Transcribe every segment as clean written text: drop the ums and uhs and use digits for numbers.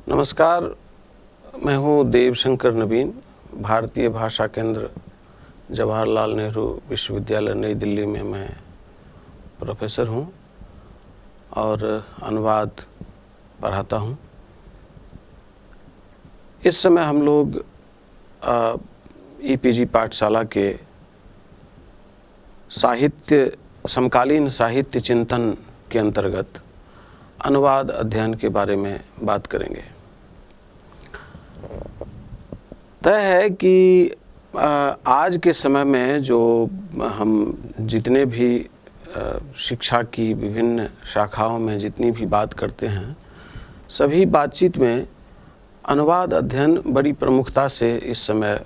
नमस्कार, मैं हूँ देवशंकर नवीन। भारतीय भाषा केंद्र जवाहरलाल नेहरू विश्वविद्यालय नई दिल्ली में मैं प्रोफेसर हूँ और अनुवाद पढ़ाता हूँ। इस समय हम लोग ईपीजी पाठशाला के समकालीन साहित्य चिंतन के अंतर्गत अनुवाद अध्ययन के बारे में बात करेंगे। तय है कि आज के समय में जो हम जितने भी शिक्षा की विभिन्न शाखाओं में जितनी भी बात करते हैं, सभी बातचीत में अनुवाद अध्ययन बड़ी प्रमुखता से इस समय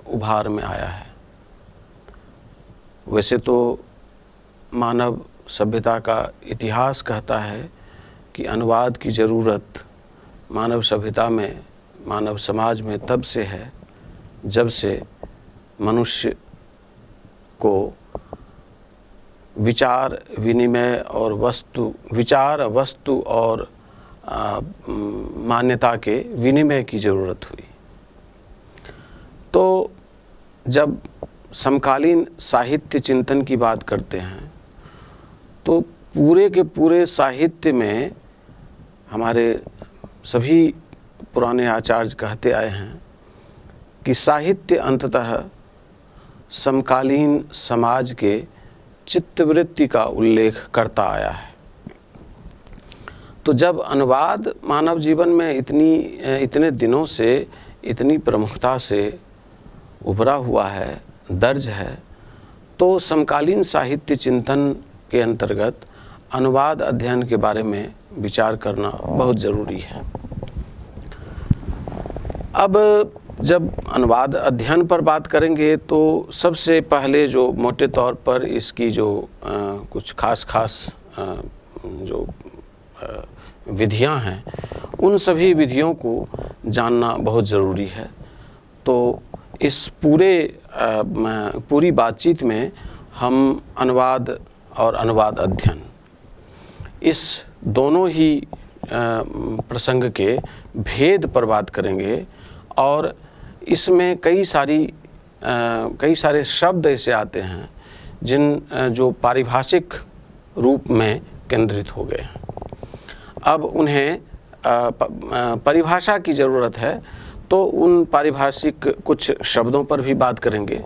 उभार में आया है। वैसे तो मानव सभ्यता का इतिहास कहता है कि अनुवाद की ज़रूरत मानव सभ्यता में, मानव समाज में तब से है जब से मनुष्य को विचार वस्तु और मान्यता के विनिमय की ज़रूरत हुई। तो जब समकालीन साहित्य चिंतन की बात करते हैं तो पूरे के पूरे साहित्य में हमारे सभी पुराने आचार्य कहते आए हैं कि साहित्य अंततः समकालीन समाज के चित्तवृत्ति का उल्लेख करता आया है। तो जब अनुवाद मानव जीवन में इतने दिनों से इतनी प्रमुखता से उभरा हुआ है, दर्ज है, तो समकालीन साहित्य चिंतन के अंतर्गत अनुवाद अध्ययन के बारे में विचार करना बहुत ज़रूरी है। अब जब अनुवाद अध्ययन पर बात करेंगे तो सबसे पहले जो मोटे तौर पर इसकी जो कुछ खास जो विधियां हैं, उन सभी विधियों को जानना बहुत ज़रूरी है। तो इस पूरी बातचीत में हम अनुवाद और अनुवाद अध्ययन, इस दोनों ही प्रसंग के भेद पर बात करेंगे और इसमें कई सारे शब्द ऐसे आते हैं जो पारिभाषिक रूप में केंद्रित हो गए हैं। अब उन्हें परिभाषा की ज़रूरत है, तो उन पारिभाषिक कुछ शब्दों पर भी बात करेंगे।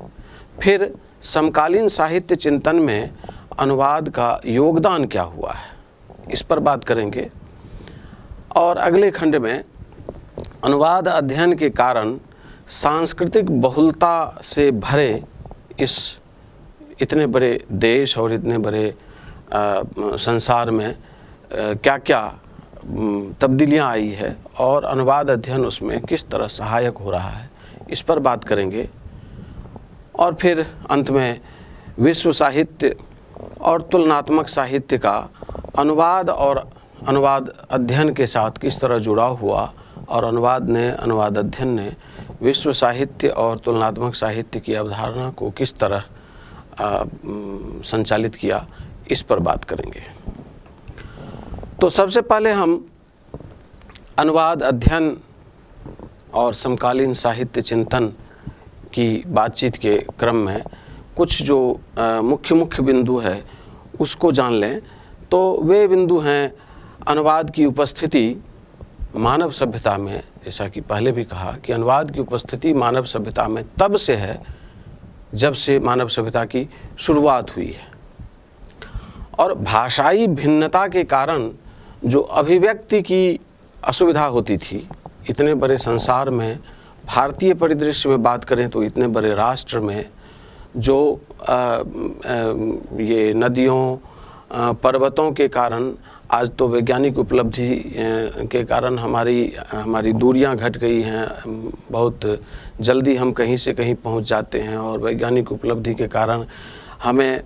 फिर समकालीन साहित्य चिंतन में अनुवाद का योगदान क्या हुआ है, इस पर बात करेंगे। और अगले खंड में अनुवाद अध्ययन के कारण सांस्कृतिक बहुलता से भरे इस इतने बड़े देश और इतने बड़े संसार में क्या क्या तब्दीलियां आई है और अनुवाद अध्ययन उसमें किस तरह सहायक हो रहा है, इस पर बात करेंगे। और फिर अंत में विश्व साहित्य और तुलनात्मक साहित्य का अनुवाद और अनुवाद अध्ययन के साथ किस तरह जुड़ाव हुआ और अनुवाद अध्ययन ने विश्व साहित्य और तुलनात्मक साहित्य की अवधारणा को किस तरह संचालित किया, इस पर बात करेंगे। तो सबसे पहले हम अनुवाद अध्ययन और समकालीन साहित्य चिंतन की बातचीत के क्रम में कुछ जो मुख्य बिंदु है उसको जान लें। तो वे बिंदु हैं अनुवाद की उपस्थिति मानव सभ्यता में, जैसा कि पहले भी कहा कि अनुवाद की उपस्थिति मानव सभ्यता में तब से है जब से मानव सभ्यता की शुरुआत हुई है। और भाषाई भिन्नता के कारण जो अभिव्यक्ति की असुविधा होती थी, इतने बड़े संसार में, भारतीय परिदृश्य में बात करें तो इतने बड़े राष्ट्र में जो ये नदियों पर्वतों के कारण, आज तो वैज्ञानिक उपलब्धि के कारण हमारी दूरियां घट गई हैं, बहुत जल्दी हम कहीं से कहीं पहुंच जाते हैं। और वैज्ञानिक उपलब्धि के कारण हमें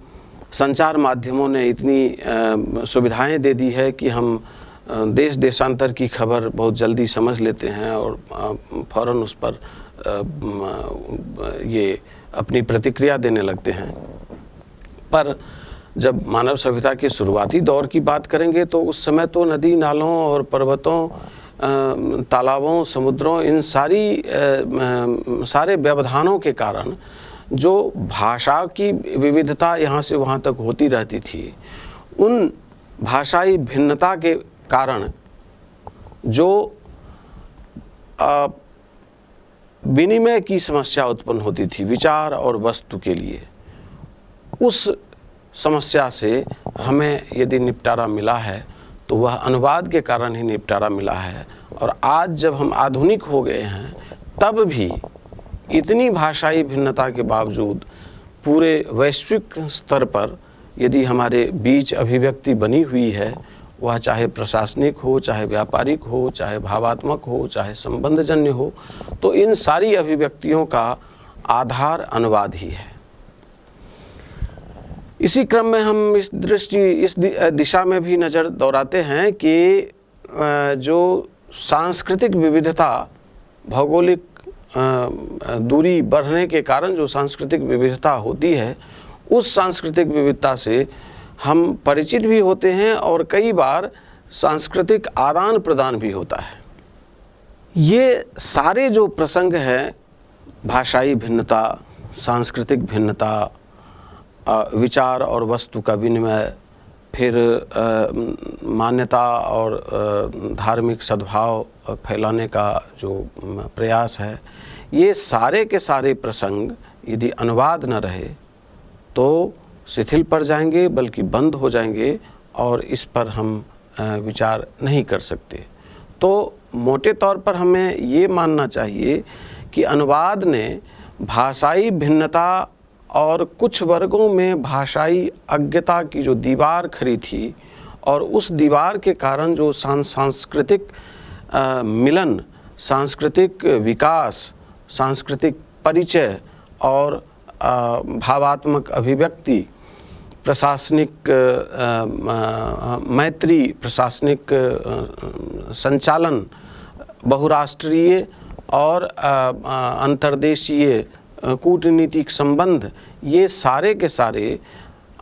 संचार माध्यमों ने इतनी सुविधाएं दे दी है कि हम देश देशांतर की खबर बहुत जल्दी समझ लेते हैं और फ़ौरन उस पर ये अपनी प्रतिक्रिया देने लगते हैं। पर जब मानव सभ्यता के शुरुआती दौर की बात करेंगे तो उस समय तो नदी नालों और पर्वतों तालाबों, समुद्रों, इन सारे व्यवधानों के कारण जो भाषा की विविधता यहाँ से वहाँ तक होती रहती थी, उन भाषाई भिन्नता के कारण जो विनिमय की समस्या उत्पन्न होती थी विचार और वस्तु के लिए, उस समस्या से हमें यदि निपटारा मिला है तो वह अनुवाद के कारण ही निपटारा मिला है। और आज जब हम आधुनिक हो गए हैं तब भी इतनी भाषाई भिन्नता के बावजूद पूरे वैश्विक स्तर पर यदि हमारे बीच अभिव्यक्ति बनी हुई है, वह चाहे प्रशासनिक हो, चाहे व्यापारिक हो, चाहे भावात्मक हो, चाहे संबंधजन्य हो, तो इन सारी अभिव्यक्तियों का आधार अनुवाद ही है। इसी क्रम में हम इस दिशा में भी नज़र दौड़ाते हैं कि जो सांस्कृतिक विविधता, भौगोलिक दूरी बढ़ने के कारण जो सांस्कृतिक विविधता होती है, उस सांस्कृतिक विविधता से हम परिचित भी होते हैं और कई बार सांस्कृतिक आदान प्रदान भी होता है। ये सारे जो प्रसंग हैं, भाषाई भिन्नता, सांस्कृतिक भिन्नता, विचार और वस्तु का विनिमय, फिर मान्यता और धार्मिक सद्भाव फैलाने का जो प्रयास है, ये सारे के सारे प्रसंग यदि अनुवाद न रहे तो शिथिल पड़ जाएंगे, बल्कि बंद हो जाएंगे और इस पर हम विचार नहीं कर सकते। तो मोटे तौर पर हमें ये मानना चाहिए कि अनुवाद ने भाषाई भिन्नता और कुछ वर्गों में भाषाई अज्ञता की जो दीवार खड़ी थी और उस दीवार के कारण जो सांस्कृतिक मिलन, सांस्कृतिक विकास, सांस्कृतिक परिचय और भावात्मक अभिव्यक्ति, प्रशासनिक मैत्री, प्रशासनिक संचालन, बहुराष्ट्रीय और अंतर्देशीय कूटनीतिक संबंध, ये सारे के सारे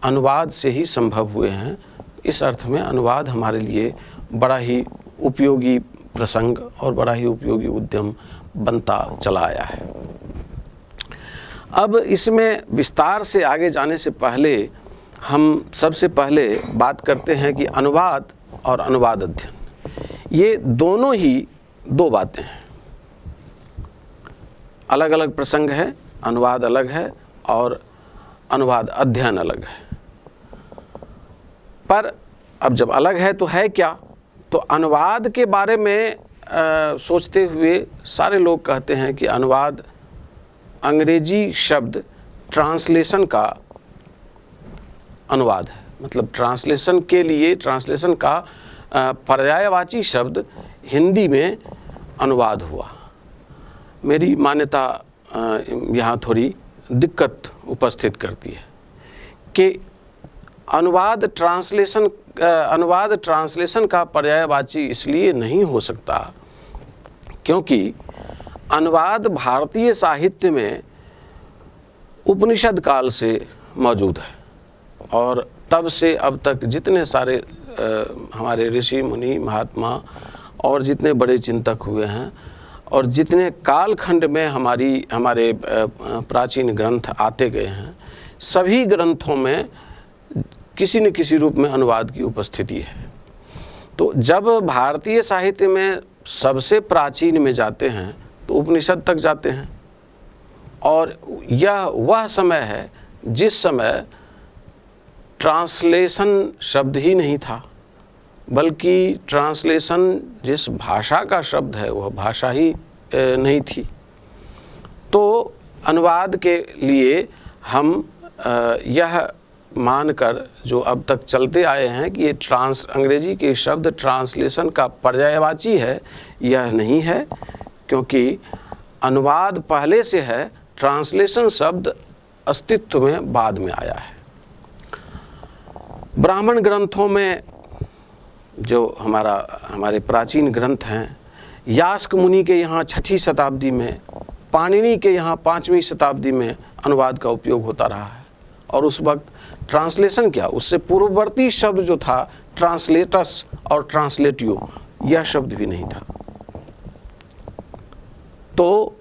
अनुवाद से ही संभव हुए हैं। इस अर्थ में अनुवाद हमारे लिए बड़ा ही उपयोगी प्रसंग और बड़ा ही उपयोगी उद्यम बनता चला आया है। अब इसमें विस्तार से आगे जाने से पहले हम सबसे पहले बात करते हैं कि अनुवाद और अनुवाद अध्ययन, ये दोनों ही दो बातें हैं, अलग अलग प्रसंग है। अनुवाद अलग है और अनुवाद अध्ययन अलग है। पर अब जब अलग है तो है क्या? तो अनुवाद के बारे में सोचते हुए सारे लोग कहते हैं कि अनुवाद अंग्रेजी शब्द ट्रांसलेशन का अनुवाद है। मतलब ट्रांसलेशन के लिए, ट्रांसलेशन का पर्यायवाची शब्द हिंदी में अनुवाद हुआ। मेरी मान्यता यहाँ थोड़ी दिक्कत उपस्थित करती है कि अनुवाद ट्रांसलेशन का पर्यायवाची इसलिए नहीं हो सकता क्योंकि अनुवाद भारतीय साहित्य में उपनिषद काल से मौजूद है और तब से अब तक जितने सारे हमारे ऋषि मुनि महात्मा और जितने बड़े चिंतक हुए हैं और जितने कालखंड में हमारे प्राचीन ग्रंथ आते गए हैं, सभी ग्रंथों में किसी न किसी रूप में अनुवाद की उपस्थिति है। तो जब भारतीय साहित्य में सबसे प्राचीन में जाते हैं तो उपनिषद तक जाते हैं और यह वह समय है जिस समय ट्रांसलेशन शब्द ही नहीं था, बल्कि ट्रांसलेशन जिस भाषा का शब्द है वह भाषा ही नहीं थी। तो अनुवाद के लिए हम यह मानकर जो अब तक चलते आए हैं कि ये अंग्रेजी के शब्द ट्रांसलेशन का पर्यायवाची है, यह नहीं है, क्योंकि अनुवाद पहले से है, ट्रांसलेशन शब्द अस्तित्व में बाद में आया है। ब्राह्मण ग्रंथों में जो हमारे प्राचीन ग्रंथ हैं, यास्क मुनि के यहाँ 6वीं शताब्दी में, पाणिनि के यहाँ 5वीं शताब्दी में अनुवाद का उपयोग होता रहा है। और उस वक्त ट्रांसलेशन क्या, उससे पूर्ववर्ती शब्द जो था ट्रांसलेटस और ट्रांसलेटियो, यह शब्द भी नहीं था। तो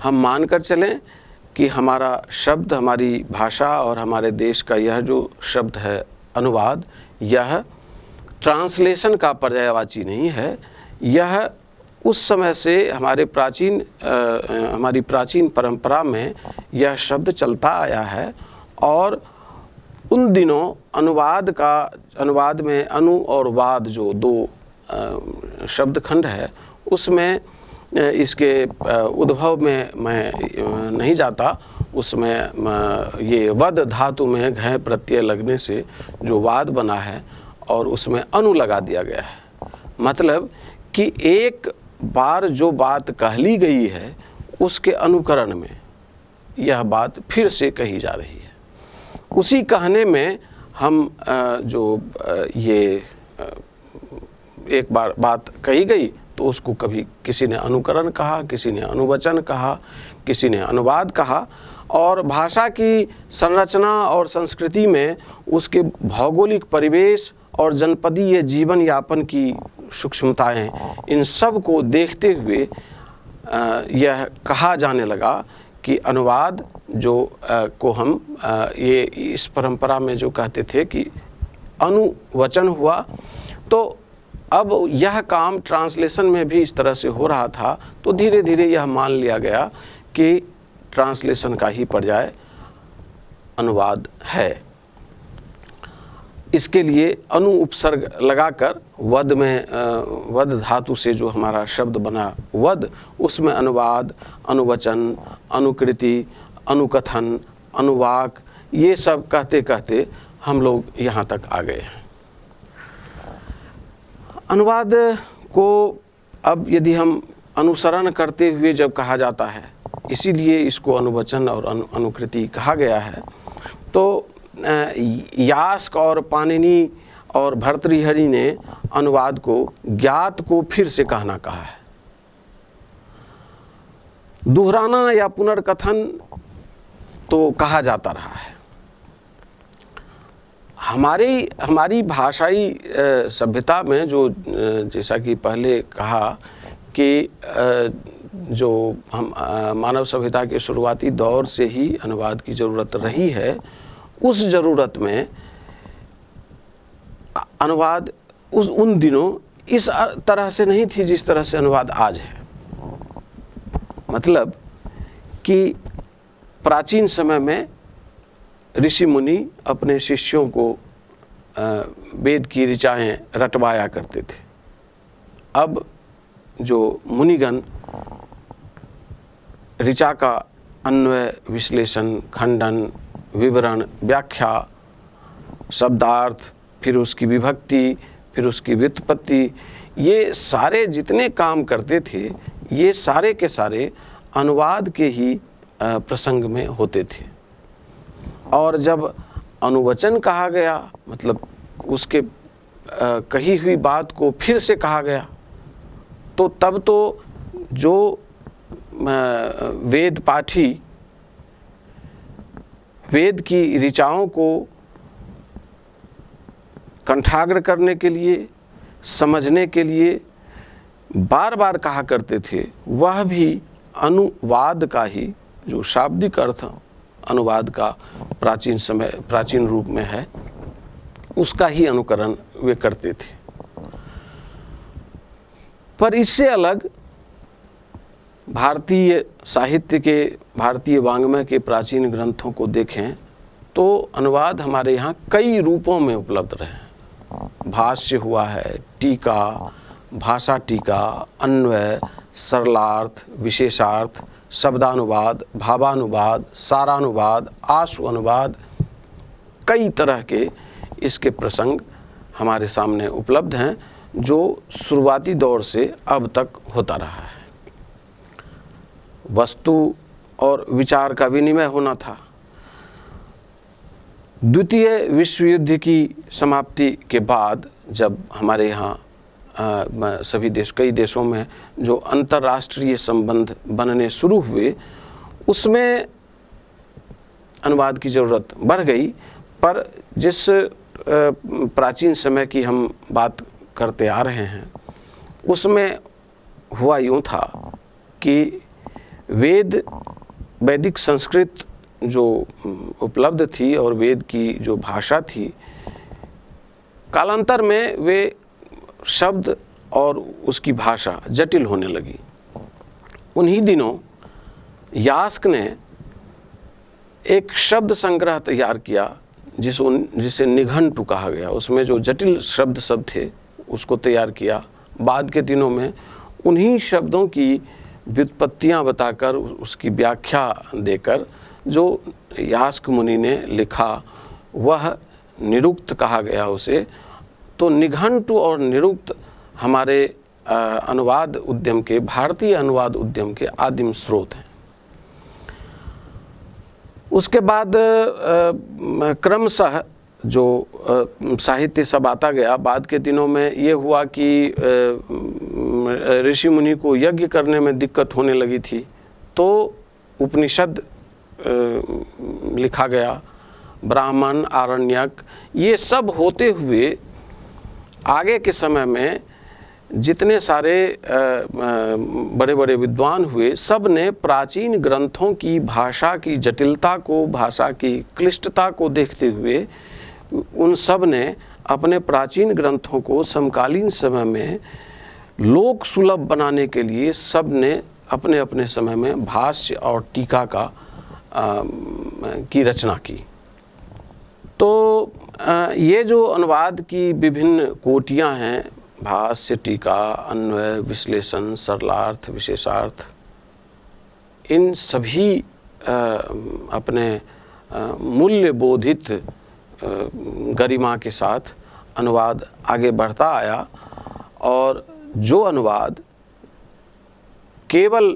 हम मानकर चलें कि हमारा शब्द, हमारी भाषा और हमारे देश का यह जो शब्द है अनुवाद, यह ट्रांसलेशन का पर्यायवाची नहीं है। यह उस समय से हमारी प्राचीन परंपरा में यह शब्द चलता आया है और उन दिनों अनुवाद में अनु और वाद जो दो शब्द खंड है, उसमें इसके उद्भव में मैं नहीं जाता। उसमें ये वद धातु में घय प्रत्यय लगने से जो वाद बना है और उसमें अनु लगा दिया गया है। मतलब कि एक बार जो बात कह ली गई है उसके अनुकरण में यह बात फिर से कही जा रही है। उसी कहने में हम ये एक बार बात कही गई तो उसको कभी किसी ने अनुकरण कहा, किसी ने अनुवचन कहा, किसी ने अनुवाद कहा। और भाषा की संरचना और संस्कृति में उसके भौगोलिक परिवेश और जनपदीय जीवन यापन की सूक्ष्मताएं, इन सब को देखते हुए यह कहा जाने लगा कि अनुवाद को हम ये इस परंपरा में जो कहते थे कि अनुवचन हुआ, तो अब यह काम ट्रांसलेशन में भी इस तरह से हो रहा था। तो धीरे धीरे यह मान लिया गया कि ट्रांसलेशन का ही पर्याय अनुवाद है। इसके लिए अनु उपसर्ग लगाकर वद धातु से जो हमारा शब्द बना वद, उसमें अनुवाद, अनुवचन, अनुकृति, अनुकथन, अनुवाक, ये सब कहते कहते हम लोग यहाँ तक आ गए हैं। अनुवाद को अब यदि हम अनुसरण करते हुए जब कहा जाता है, इसीलिए इसको अनुवचन और अनुकृति कहा गया है। तो यास्क और पाणिनि और भर्तृहरि ने अनुवाद को ज्ञात को फिर से कहना कहा है। दोहराना या पुनर्कथन तो कहा जाता रहा है। हमारी भाषाई सभ्यता में जो, जैसा कि पहले कहा कि जो हम मानव सभ्यता के शुरुआती दौर से ही अनुवाद की ज़रूरत रही है, उस ज़रूरत में अनुवाद उन दिनों इस तरह से नहीं थी जिस तरह से अनुवाद आज है। मतलब कि प्राचीन समय में ऋषि मुनि अपने शिष्यों को वेद की ऋचाएँ रटवाया करते थे। अब जो मुनिगण ऋचा का अन्वय, विश्लेषण, खंडन, विवरण, व्याख्या, शब्दार्थ, फिर उसकी विभक्ति, फिर उसकी व्युत्पत्ति, ये सारे जितने काम करते थे, ये सारे के सारे अनुवाद के ही प्रसंग में होते थे। और जब अनुवचन कहा गया, मतलब उसके कही हुई बात को फिर से कहा गया, तो तब तो जो वेद पाठी वेद की ऋचाओं को कंठाग्र करने के लिए, समझने के लिए बार बार कहा करते थे, वह भी अनुवाद का ही, जो शाब्दिक अर्थ अनुवाद का प्राचीन रूप में है, उसका ही अनुकरण वे करते थे। पर इससे अलग भारतीय साहित्य के, भारतीय वाङ्मय के प्राचीन ग्रंथों को देखें तो अनुवाद हमारे यहाँ कई रूपों में उपलब्ध रहे। भाष्य हुआ है, टीका, भाषा टीका, अन्वय, सरलार्थ, विशेषार्थ, शब्दानुवाद, भावानुवाद, सारानुवाद, आशु अनुवाद, कई तरह के इसके प्रसंग हमारे सामने उपलब्ध हैं, जो शुरुआती दौर से अब तक होता रहा है। वस्तु और विचार का विनिमय होना था। द्वितीय विश्व युद्ध की समाप्ति के बाद जब हमारे यहाँ कई देशों में जो अंतर्राष्ट्रीय संबंध बनने शुरू हुए, उसमें अनुवाद की ज़रूरत बढ़ गई। पर जिस प्राचीन समय की हम बात करते आ रहे हैं, उसमें हुआ यूँ था कि वेद वैदिक संस्कृत जो उपलब्ध थी और वेद की जो भाषा थी, कालांतर में वे शब्द और उसकी भाषा जटिल होने लगी। उन्हीं दिनों यास्क ने एक शब्द संग्रह तैयार किया जिसे निघंटु कहा गया। उसमें जो जटिल शब्द सब थे उसको तैयार किया। बाद के दिनों में उन्हीं शब्दों की व्युत्पत्तियां बताकर उसकी व्याख्या देकर जो यास्क मुनि ने लिखा वह निरुक्त कहा गया उसे। तो निघंटु और निरुक्त हमारे अनुवाद उद्यम के, भारतीय अनुवाद उद्यम के आदिम स्रोत हैं। उसके बाद क्रमशः जो साहित्य सब आता गया। बाद के दिनों में ये हुआ कि ऋषि मुनि को यज्ञ करने में दिक्कत होने लगी थी, तो उपनिषद लिखा गया, ब्राह्मण, आरण्यक, ये सब होते हुए आगे के समय में जितने सारे बड़े बड़े विद्वान हुए, सब ने प्राचीन ग्रंथों की भाषा की जटिलता को, भाषा की क्लिष्टता को देखते हुए उन सब ने अपने प्राचीन ग्रंथों को समकालीन समय में लोक सुलभ बनाने के लिए सब ने अपने अपने समय में भाष्य और टीका की रचना की। तो ये जो अनुवाद की विभिन्न कोटियां हैं, भाष्य, टीका, अन्वय, विश्लेषण, सरलार्थ, विशेषार्थ, इन सभी अपने मूल्य बोधित गरिमा के साथ अनुवाद आगे बढ़ता आया। और जो अनुवाद केवल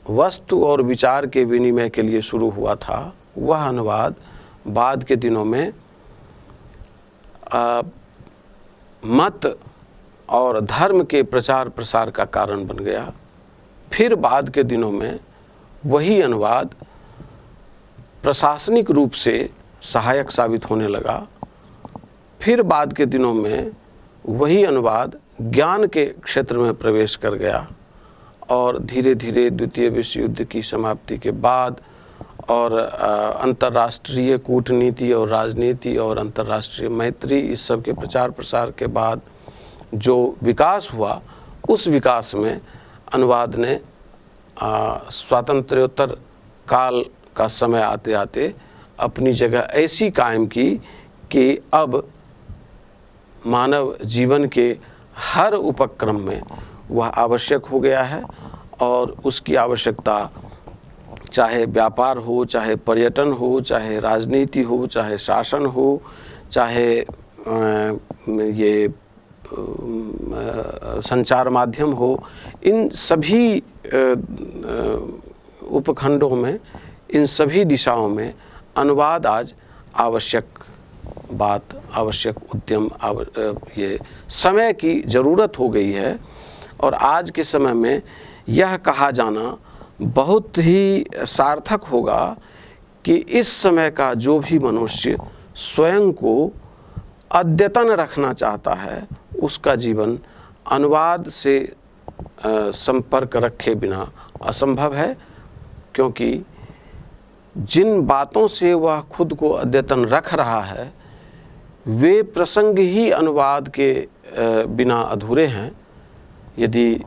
वस्तु और विचार के विनिमय के लिए शुरू हुआ था, वह अनुवाद बाद के दिनों में मत और धर्म के प्रचार प्रसार का कारण बन गया। फिर बाद के दिनों में वही अनुवाद प्रशासनिक रूप से सहायक साबित होने लगा। फिर बाद के दिनों में वही अनुवाद ज्ञान के क्षेत्र में प्रवेश कर गया और धीरे धीरे द्वितीय विश्व युद्ध की समाप्ति के बाद और अंतर्राष्ट्रीय कूटनीति और राजनीति और अंतर्राष्ट्रीय मैत्री, इस सब के प्रचार प्रसार के बाद जो विकास हुआ, उस विकास में अनुवाद ने स्वातंत्र्योत्तर काल का समय आते आते अपनी जगह ऐसी कायम की कि अब मानव जीवन के हर उपक्रम में वह आवश्यक हो गया है। और उसकी आवश्यकता चाहे व्यापार हो, चाहे पर्यटन हो, चाहे राजनीति हो, चाहे शासन हो, चाहे ये संचार माध्यम हो, इन सभी उपखंडों में, इन सभी दिशाओं में अनुवाद आज आवश्यक बात, आवश्यक उद्यम, ये समय की ज़रूरत हो गई है। और आज के समय में यह कहा जाना बहुत ही सार्थक होगा कि इस समय का जो भी मनुष्य स्वयं को अद्यतन रखना चाहता है, उसका जीवन अनुवाद से संपर्क रखे बिना असंभव है। क्योंकि जिन बातों से वह खुद को अद्यतन रख रहा है, वे प्रसंग ही अनुवाद के बिना अधूरे हैं। यदि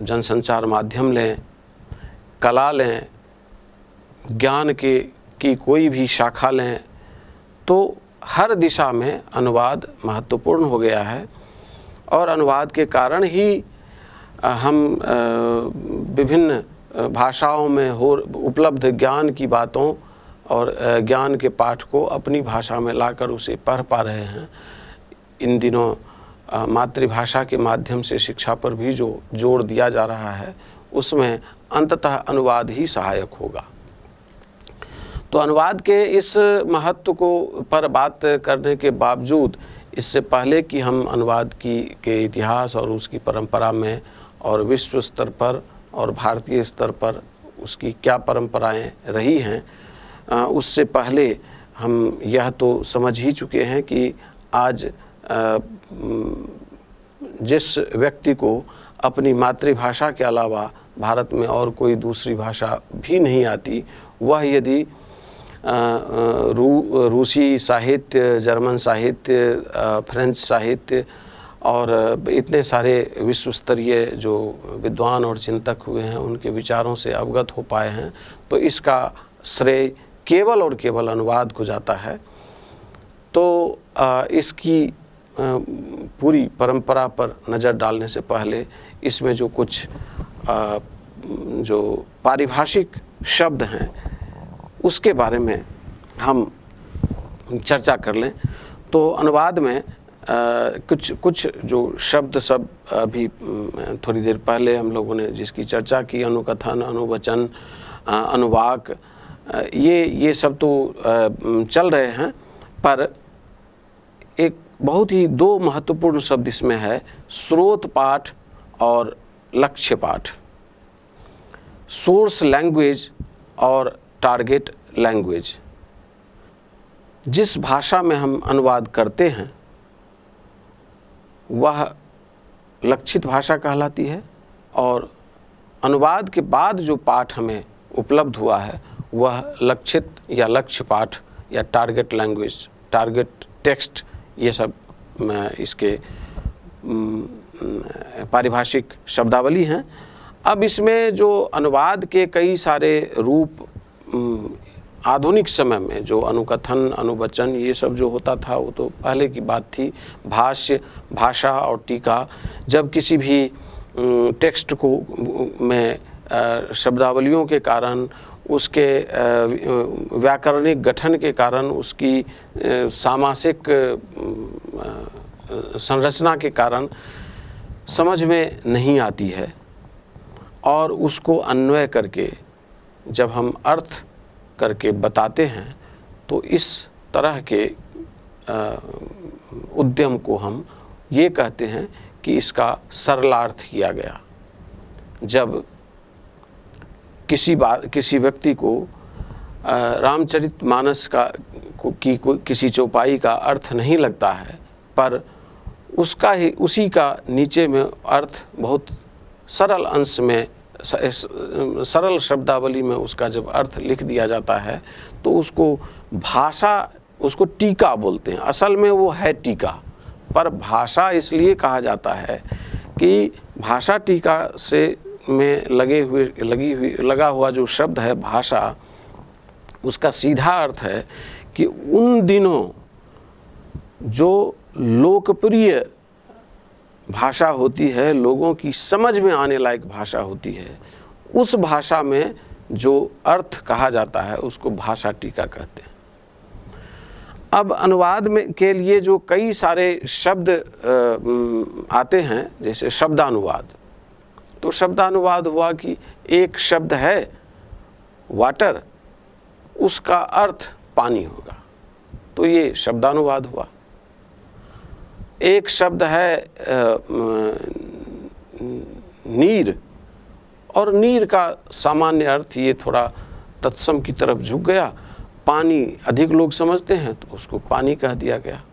जनसंचार माध्यम लें, कला लें, ज्ञान की कोई भी शाखा लें, तो हर दिशा में अनुवाद महत्वपूर्ण हो गया है। और अनुवाद के कारण ही हम विभिन्न भाषाओं में उपलब्ध ज्ञान की बातों और ज्ञान के पाठ को अपनी भाषा में लाकर उसे पढ़ पा रहे हैं। इन दिनों मातृभाषा के माध्यम से शिक्षा पर भी जो जोर दिया जा रहा है, उसमें अंततः अनुवाद ही सहायक होगा। तो अनुवाद के इस महत्व को पर बात करने के बावजूद, इससे पहले कि हम अनुवाद के इतिहास और उसकी परंपरा में और विश्व स्तर पर और भारतीय स्तर पर उसकी क्या परंपराएं रही हैं, उससे पहले हम यह तो समझ ही चुके हैं कि आज जिस व्यक्ति को अपनी मातृभाषा के अलावा भारत में और कोई दूसरी भाषा भी नहीं आती, वह यदि रूसी साहित्य, जर्मन साहित्य, फ्रेंच साहित्य और इतने सारे विश्व स्तरीय जो विद्वान और चिंतक हुए हैं उनके विचारों से अवगत हो पाए हैं, तो इसका श्रेय केवल और केवल अनुवाद को जाता है। तो इसकी पूरी परंपरा पर नज़र डालने से पहले इसमें जो कुछ जो पारिभाषिक शब्द हैं उसके बारे में हम चर्चा कर लें। तो अनुवाद में कुछ जो शब्द सब अभी थोड़ी देर पहले हम लोगों ने जिसकी चर्चा की, अनुकथन, अनुवचन, अनुवाक, ये सब तो चल रहे हैं, पर एक बहुत ही दो महत्वपूर्ण शब्द इसमें है, स्रोत पाठ और लक्ष्य पाठ, सोर्स लैंग्वेज और टारगेट लैंग्वेज। जिस भाषा में हम अनुवाद करते हैं वह लक्षित भाषा कहलाती है, और अनुवाद के बाद जो पाठ हमें उपलब्ध हुआ है वह लक्षित या लक्ष्य पाठ या टारगेट लैंग्वेज, टारगेट टेक्स्ट, ये सब इसके पारिभाषिक शब्दावली हैं। अब इसमें जो अनुवाद के कई सारे रूप आधुनिक समय में जो अनुकथन, अनुवचन, ये सब जो होता था वो तो पहले की बात थी। भाष्य, भाषा और टीका, जब किसी भी टेक्स्ट को में शब्दावलियों के कारण, उसके व्याकरणिक गठन के कारण, उसकी सामासिक संरचना के कारण समझ में नहीं आती है, और उसको अन्वय करके जब हम अर्थ करके बताते हैं तो इस तरह के उद्यम को हम ये कहते हैं कि इसका सरलार्थ किया गया। जब किसी व्यक्ति को रामचरितमानस किसी चौपाई का अर्थ नहीं लगता है, पर उसी का नीचे में अर्थ बहुत सरल अंश में, सरल शब्दावली में उसका जब अर्थ लिख दिया जाता है तो उसको टीका बोलते हैं। असल में वो है टीका, पर भाषा इसलिए कहा जाता है कि भाषा टीका से में लगा हुआ जो शब्द है भाषा, उसका सीधा अर्थ है कि उन दिनों जो लोकप्रिय भाषा होती है, लोगों की समझ में आने लायक भाषा होती है, उस भाषा में जो अर्थ कहा जाता है उसको भाषा टीका कहते हैं। अब अनुवाद में के लिए जो कई सारे शब्द आते हैं, जैसे शब्दानुवाद, तो शब्दानुवाद हुआ कि एक शब्द है वाटर, उसका अर्थ पानी होगा, तो ये शब्दानुवाद हुआ। एक शब्द है नीर, और नीर का सामान्य अर्थ ये थोड़ा तत्सम की तरफ झुक गया, पानी अधिक लोग समझते हैं तो उसको पानी कह दिया गया।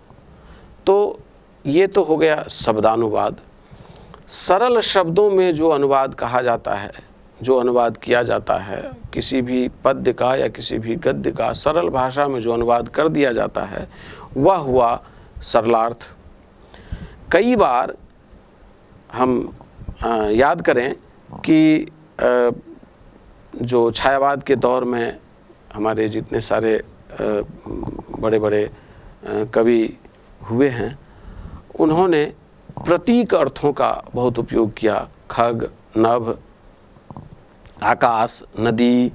तो ये तो हो गया शब्दानुवाद। सरल शब्दों में जो अनुवाद कहा जाता है, जो अनुवाद किया जाता है, किसी भी पद्य का या किसी भी गद्य का सरल भाषा में जो अनुवाद कर दिया जाता है वह हुआ सरलार्थ। कई बार हम याद करें कि जो छायावाद के दौर में हमारे जितने सारे बड़े बड़े कवि हुए हैं, उन्होंने प्रतीक अर्थों का बहुत उपयोग किया। खग, नभ, आकाश, नदी,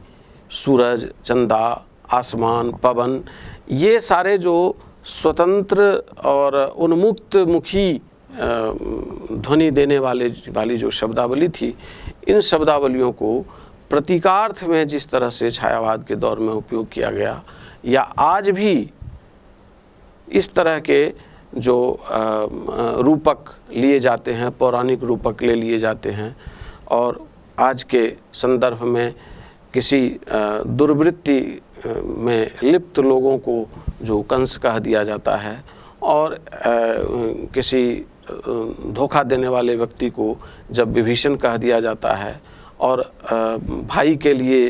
सूरज, चंदा, आसमान, पवन, ये सारे जो स्वतंत्र और उन्मुक्त मुखी ध्वनि देने वाली जो शब्दावली थी, इन शब्दावलियों को प्रतीकार्थ में जिस तरह से छायावाद के दौर में उपयोग किया गया, या आज भी इस तरह के जो रूपक लिए जाते हैं, पौराणिक रूपक ले लिए जाते हैं, और आज के संदर्भ में किसी दुर्वृत्ति में लिप्त लोगों को जो कंस कह दिया जाता है, और किसी धोखा देने वाले व्यक्ति को जब विभीषण कह दिया जाता है, और भाई के लिए,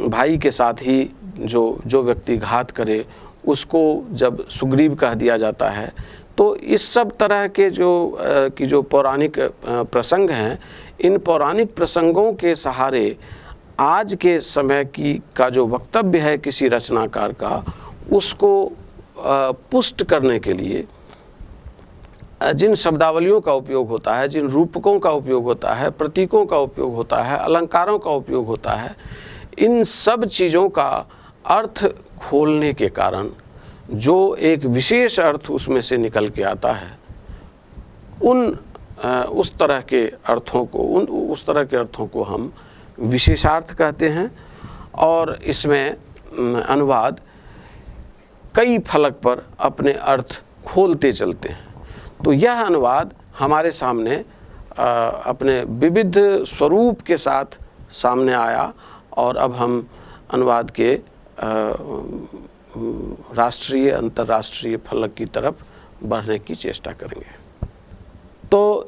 भाई के साथ ही जो व्यक्ति घात करे उसको जब सुग्रीव कह दिया जाता है, तो इस सब तरह के जो पौराणिक प्रसंग हैं, इन पौराणिक प्रसंगों के सहारे आज के समय का जो वक्तव्य है किसी रचनाकार का, उसको पुष्ट करने के लिए जिन शब्दावलियों का उपयोग होता है, जिन रूपकों का उपयोग होता है, प्रतीकों का उपयोग होता है, अलंकारों का उपयोग होता है, इन सब चीज़ों का अर्थ खोलने के कारण जो एक विशेष अर्थ उसमें से निकल के आता है, उस तरह के अर्थों को हम विशेषार्थ कहते हैं। और इसमें अनुवाद कई फलक पर अपने अर्थ खोलते चलते हैं। तो यह अनुवाद हमारे सामने अपने विविध स्वरूप के साथ सामने आया, और अब हम अनुवाद के राष्ट्रीय अंतर्राष्ट्रीय फलक की तरफ बढ़ने की चेष्टा करेंगे। तो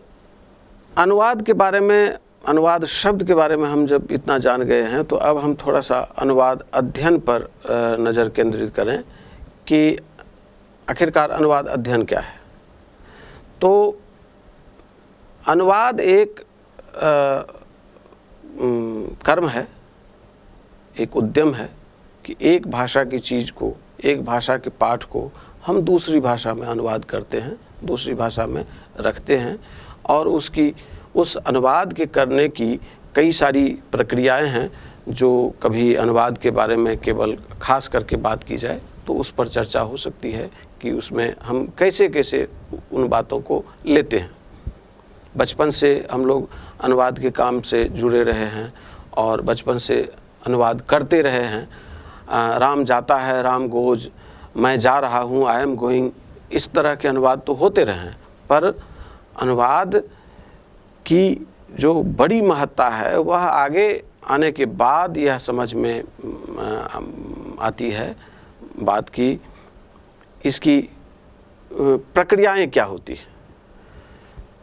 अनुवाद के बारे में, अनुवाद शब्द के बारे में हम जब इतना जान गए हैं, तो अब हम थोड़ा सा अनुवाद अध्ययन पर नज़र केंद्रित करें कि आखिरकार अनुवाद अध्ययन क्या है। तो अनुवाद एक कर्म है, एक उद्यम है कि एक भाषा की चीज़ को, एक भाषा के पाठ को हम दूसरी भाषा में अनुवाद करते हैं, दूसरी भाषा में रखते हैं, और उस अनुवाद के करने की कई सारी प्रक्रियाएं हैं। जो कभी अनुवाद के बारे में केवल खास करके बात की जाए तो उस पर चर्चा हो सकती है कि उसमें हम कैसे कैसे उन बातों को लेते हैं। बचपन से हम लोग अनुवाद के काम से जुड़े रहे हैं और बचपन से अनुवाद करते रहे हैं। राम जाता है, राम गोज, मैं जा रहा हूँ, आई एम गोइंग, इस तरह के अनुवाद तो होते रहे हैं। पर अनुवाद की जो बड़ी महत्ता है वह आगे आने के बाद यह समझ में आती है बात की इसकी प्रक्रियाएं क्या होती है।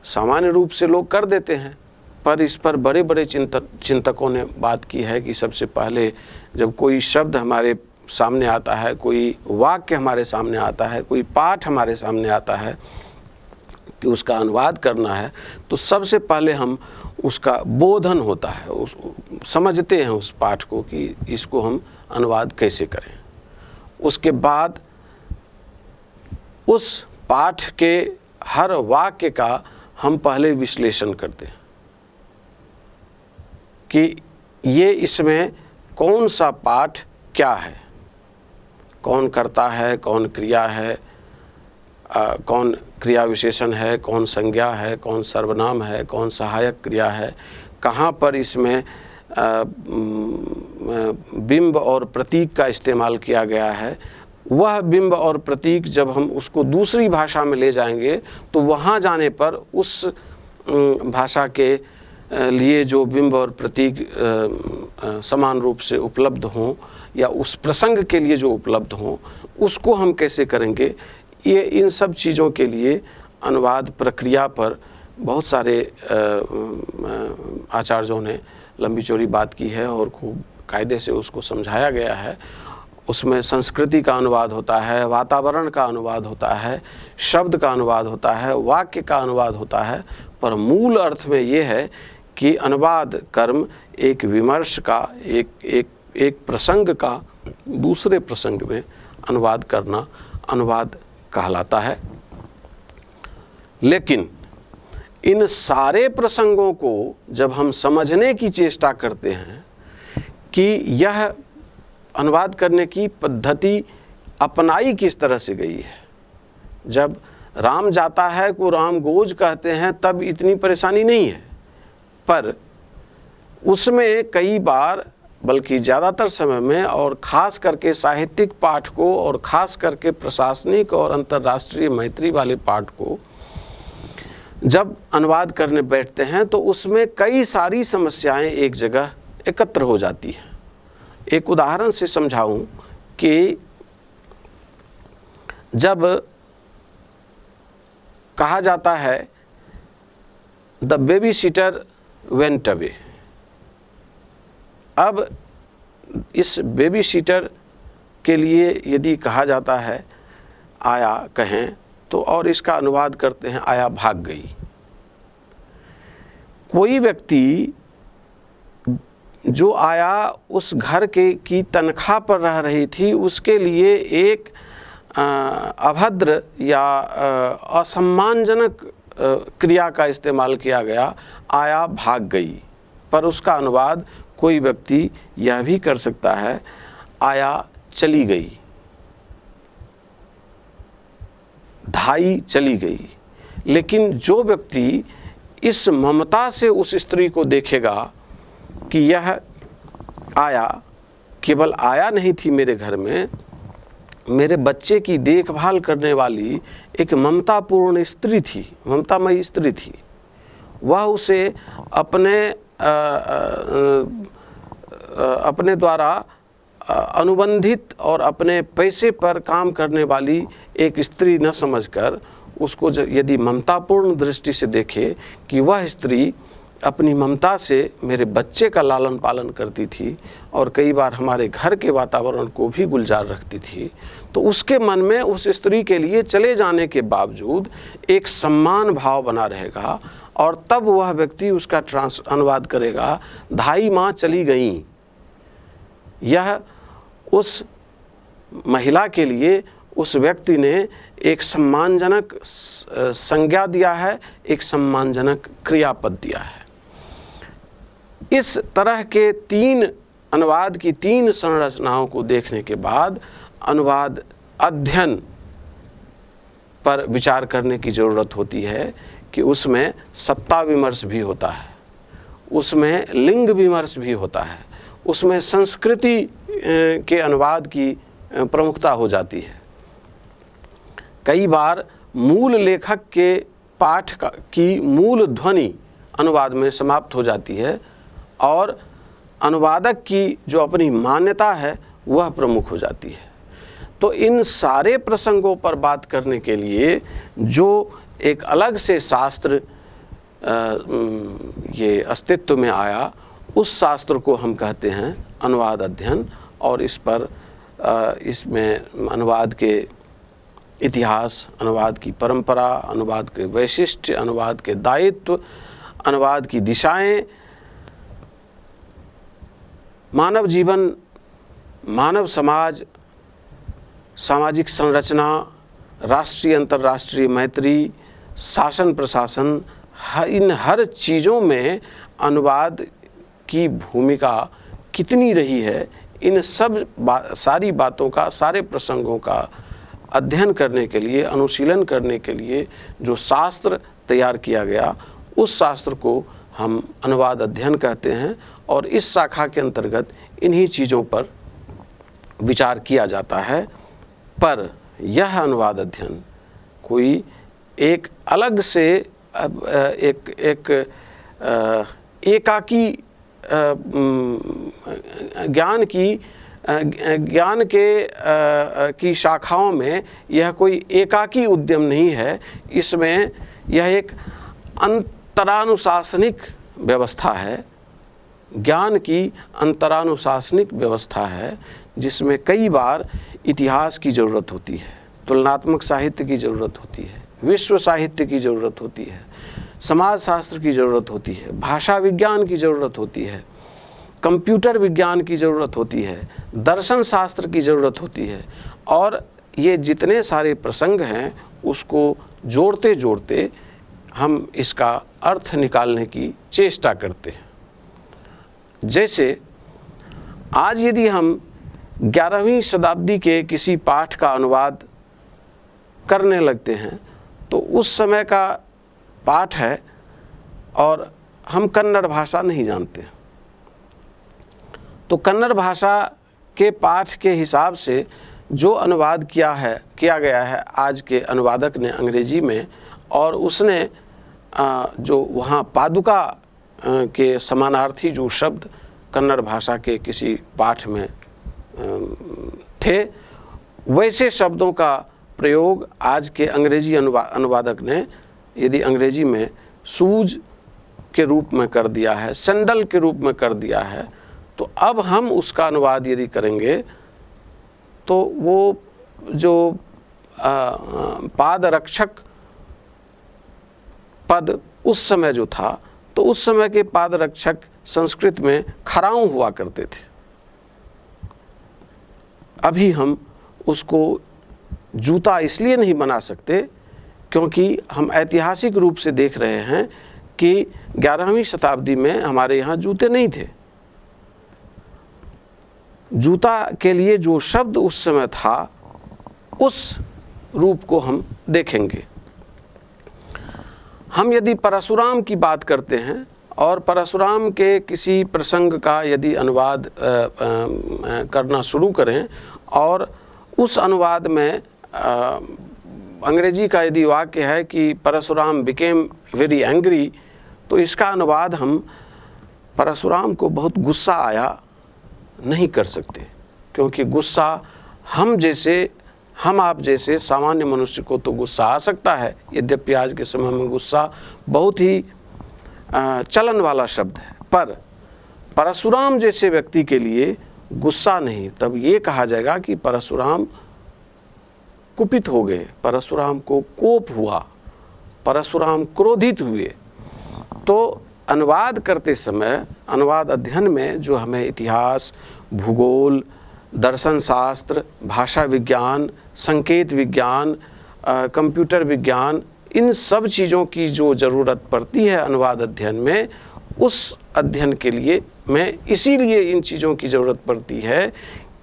सामान्य रूप से लोग कर देते हैं, पर इस पर बड़े बड़े चिंतकों ने बात की है कि सबसे पहले जब कोई शब्द हमारे सामने आता है, कोई वाक्य हमारे सामने आता है, कोई पाठ हमारे सामने आता है कि उसका अनुवाद करना है, तो सबसे पहले हम उसका बोधन होता है, समझते हैं उस पाठ को कि इसको हम अनुवाद कैसे करें। उसके बाद उस पाठ के हर वाक्य का हम पहले विश्लेषण करते हैं कि ये इसमें कौन सा पाठ क्या है, कौन करता है, कौन क्रिया है, कौन क्रिया विशेषण है, कौन संज्ञा है, कौन सर्वनाम है, कौन सहायक क्रिया है, कहाँ पर इसमें बिंब और प्रतीक का इस्तेमाल किया गया है। वह बिंब और प्रतीक जब हम उसको दूसरी भाषा में ले जाएंगे तो वहाँ जाने पर उस भाषा के लिए जो बिंब और प्रतीक समान रूप से उपलब्ध हों या उस प्रसंग के लिए जो उपलब्ध हों, उसको हम कैसे करेंगे। ये इन सब चीज़ों के लिए अनुवाद प्रक्रिया पर बहुत सारे आचार्यों ने लंबी चौड़ी बात की है और खूब कायदे से उसको समझाया गया है। उसमें संस्कृति का अनुवाद होता है, वातावरण का अनुवाद होता है, शब्द का अनुवाद होता है, वाक्य का अनुवाद होता है, पर मूल अर्थ में ये है कि अनुवाद कर्म एक विमर्श का, एक प्रसंग का दूसरे प्रसंग में अनुवाद करना अनुवाद कहलाता है। लेकिन इन सारे प्रसंगों को जब हम समझने की चेष्टा करते हैं कि यह अनुवाद करने की पद्धति अपनाई किस तरह से गई है, जब राम जाता है को राम गोज कहते हैं तब इतनी परेशानी नहीं है, पर उसमें कई बार, बल्कि ज़्यादातर समय में, और ख़ास करके साहित्यिक पाठ को और ख़ास करके प्रशासनिक और अंतर्राष्ट्रीय मैत्री वाले पाठ को जब अनुवाद करने बैठते हैं तो उसमें कई सारी समस्याएं एक जगह एकत्र हो जाती हैं। एक उदाहरण से समझाऊं कि जब कहा जाता है the baby sitter went away, अब इस बेबी सीटर के लिए यदि कहा जाता है आया कहें तो, और इसका अनुवाद करते हैं आया भाग गई। कोई व्यक्ति जो आया उस घर के की तनख्वाह पर रह रही थी, उसके लिए एक अभद्र या असम्मानजनक क्रिया का इस्तेमाल किया गया, आया भाग गई। पर उसका अनुवाद कोई व्यक्ति यह भी कर सकता है, आया चली गई, धाई चली गई। लेकिन जो व्यक्ति इस ममता से उस स्त्री को देखेगा कि यह आया केवल आया नहीं थी मेरे घर में, मेरे बच्चे की देखभाल करने वाली एक ममतापूर्ण स्त्री थी, ममतामयी स्त्री थी, वह उसे अपने द्वारा अनुबंधित और अपने पैसे पर काम करने वाली एक स्त्री न समझकर उसको यदि ममतापूर्ण दृष्टि से देखे कि वह स्त्री अपनी ममता से मेरे बच्चे का लालन पालन करती थी और कई बार हमारे घर के वातावरण को भी गुलजार रखती थी, तो उसके मन में उस स्त्री के लिए चले जाने के बावजूद एक सम्मान भाव बना रहेगा। और तब वह व्यक्ति उसका अनुवाद करेगा, धाई माँ चली गई। यह उस महिला के लिए उस व्यक्ति ने एक सम्मानजनक संज्ञा दिया है, एक सम्मानजनक क्रियापद दिया है। इस तरह के तीन अनुवाद की तीन संरचनाओं को देखने के बाद अनुवाद अध्ययन पर विचार करने की ज़रूरत होती है कि उसमें सत्ता विमर्श भी होता है, उसमें लिंग विमर्श भी होता है, उसमें संस्कृति के अनुवाद की प्रमुखता हो जाती है। कई बार मूल लेखक के पाठ की मूल ध्वनि अनुवाद में समाप्त हो जाती है और अनुवादक की जो अपनी मान्यता है वह प्रमुख हो जाती है। तो इन सारे प्रसंगों पर बात करने के लिए जो एक अलग से शास्त्र ये अस्तित्व में आया, उस शास्त्र को हम कहते हैं अनुवाद अध्ययन। और इस पर इसमें अनुवाद के इतिहास, अनुवाद की परंपरा, अनुवाद के वैशिष्ट्य, अनुवाद के दायित्व, अनुवाद की दिशाएं, मानव जीवन, मानव समाज, सामाजिक संरचना, राष्ट्रीय अंतर्राष्ट्रीय मैत्री, शासन प्रशासन, इन हर चीज़ों में अनुवाद की भूमिका कितनी रही है, इन सब सारी बातों का, सारे प्रसंगों का अध्ययन करने के लिए, अनुशीलन करने के लिए जो शास्त्र तैयार किया गया, उस शास्त्र को हम अनुवाद अध्ययन कहते हैं। और इस शाखा के अंतर्गत इन्हीं चीज़ों पर विचार किया जाता है। पर यह अनुवाद अध्ययन कोई एक अलग से एकाकी ज्ञान की शाखाओं में यह कोई एकाकी उद्यम नहीं है। इसमें यह एक अंतरानुशासनिक व्यवस्था है, ज्ञान की अंतरानुशासनिक व्यवस्था है, जिसमें कई बार इतिहास की ज़रूरत होती है, तुलनात्मक साहित्य की ज़रूरत होती है, विश्व साहित्य की ज़रूरत होती है, समाज शास्त्र की ज़रूरत होती है, भाषा विज्ञान की ज़रूरत होती है, कंप्यूटर विज्ञान की ज़रूरत होती है, दर्शन शास्त्र की ज़रूरत होती है। और ये जितने सारे प्रसंग हैं उसको जोड़ते जोड़ते हम इसका अर्थ निकालने की चेष्टा करते हैं। जैसे आज यदि हम 11वीं शताब्दी के किसी पाठ का अनुवाद करने लगते हैं तो उस समय का पाठ है और हम कन्नड़ भाषा नहीं जानते, तो कन्नड़ भाषा के पाठ के हिसाब से जो अनुवाद किया गया है आज के अनुवादक ने अंग्रेजी में, और उसने जो वहाँ पादुका के समानार्थी जो शब्द कन्नड़ भाषा के किसी पाठ में थे, वैसे शब्दों का प्रयोग आज के अंग्रेजी अनुवादक ने यदि अंग्रेजी में शूज के रूप में कर दिया है, सैंडल के रूप में कर दिया है, तो अब हम उसका अनुवाद यदि करेंगे तो वो जो पादरक्षक पद उस समय जो था, तो उस समय के पादरक्षक संस्कृत में खराऊं हुआ करते थे। अभी हम उसको जूता इसलिए नहीं बना सकते क्योंकि हम ऐतिहासिक रूप से देख रहे हैं कि 11वीं शताब्दी में हमारे यहाँ जूते नहीं थे। जूता के लिए जो शब्द उस समय था उस रूप को हम देखेंगे। हम यदि परशुराम की बात करते हैं और परशुराम के किसी प्रसंग का यदि अनुवाद करना शुरू करें और उस अनुवाद में अंग्रेजी का यदि वाक्य है कि परशुराम बिकेम वेरी एंग्री, तो इसका अनुवाद हम परशुराम को बहुत गुस्सा आया नहीं कर सकते, क्योंकि गुस्सा हम आप जैसे सामान्य मनुष्य को तो गुस्सा आ सकता है। यद्यपि आज के समय में गुस्सा बहुत ही चलन वाला शब्द है, पर परशुराम जैसे व्यक्ति के लिए गुस्सा नहीं। तब ये कहा जाएगा कि परशुराम कुपित हो गए, परशुराम को कोप हुआ, परशुराम क्रोधित हुए। तो अनुवाद करते समय, अनुवाद अध्ययन में जो हमें इतिहास, भूगोल, दर्शन शास्त्र, भाषा विज्ञान, संकेत विज्ञान, कंप्यूटर विज्ञान, इन सब चीज़ों की जो ज़रूरत पड़ती है अनुवाद अध्ययन में, उस अध्ययन के लिए इसीलिए इन चीज़ों की ज़रूरत पड़ती है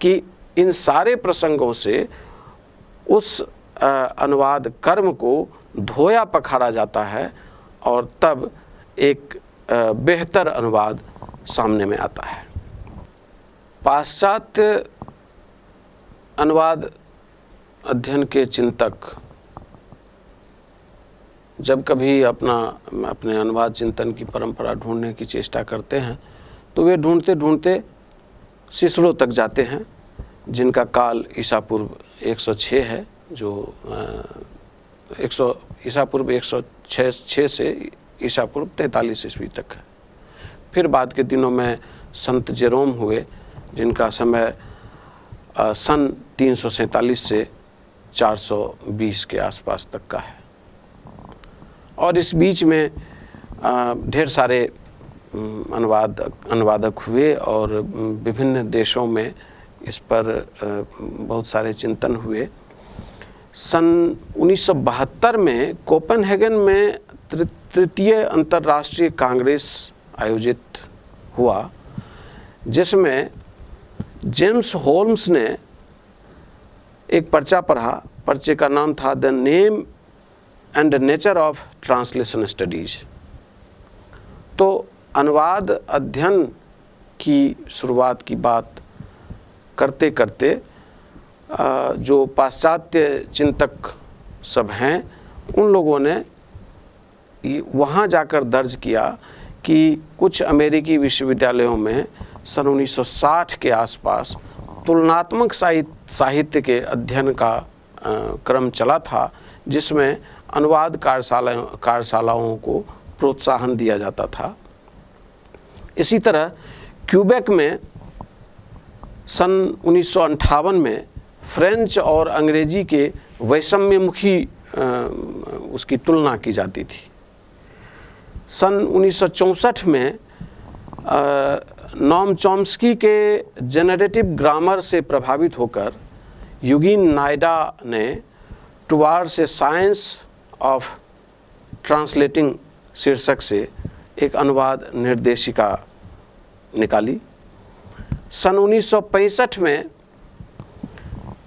कि इन सारे प्रसंगों से उस अनुवाद कर्म को धोया पखाड़ा जाता है और तब एक बेहतर अनुवाद सामने में आता है। पाश्चात्य अनुवाद अध्ययन के चिंतक जब कभी अपने अनुवाद चिंतन की परंपरा ढूंढने की चेष्टा करते हैं तो वे ढूंढते ढूंढते सिसरो तक जाते हैं, जिनका काल ईसा पूर्व 106 है, जो ईसा पूर्व 106 से ईसा पूर्व 43 ईस्वी तक है। फिर बाद के दिनों में संत जेरोम हुए, जिनका समय सन 347 से 420 के आसपास तक का है। और इस बीच में ढेर सारे अनुवादक हुए और विभिन्न देशों में इस पर बहुत सारे चिंतन हुए। सन 1972 में कोपेनहेगन में तृतीय अंतर्राष्ट्रीय कांग्रेस आयोजित हुआ, जिसमें जेम्स होल्म्स ने एक पर्चा पढ़ा। पर्चे का नाम था the name and nature of translation studies. तो अनुवाद अध्ययन की शुरुआत की बात करते करते जो पाश्चात्य चिंतक सब हैं, उन लोगों ने वहाँ जाकर दर्ज किया कि कुछ अमेरिकी विश्वविद्यालयों में सन 1960 के आसपास तुलनात्मक साहित्य के अध्ययन का क्रम चला था, जिसमें अनुवाद कार्यशालाओं को प्रोत्साहन दिया जाता था। इसी तरह क्यूबेक में सन 1958 में फ्रेंच और अंग्रेजी के वैषम्यमुखी उसकी तुलना की जाती थी। सन 1964 में नॉम चॉम्स्की के जेनरेटिव ग्रामर से प्रभावित होकर यूजीन नायडा ने towards A science of translating शीर्षक से एक अनुवाद निर्देशिका निकाली। सन 1965 में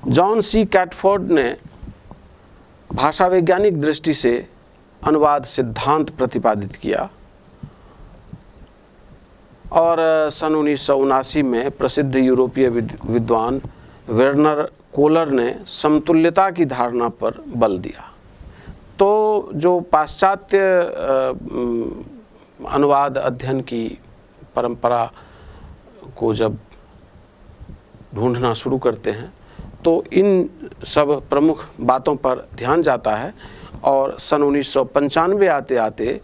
जॉन सी कैटफोर्ड ने भाषा वैज्ञानिक दृष्टि से अनुवाद सिद्धांत प्रतिपादित किया और सन 1979 में प्रसिद्ध यूरोपीय विद्वान वेर्नर कोलर ने समतुल्यता की धारणा पर बल दिया। तो जो पाश्चात्य अनुवाद अध्ययन की परंपरा को जब ढूंढना शुरू करते हैं तो इन सब प्रमुख बातों पर ध्यान जाता है और सन 1995 आते आते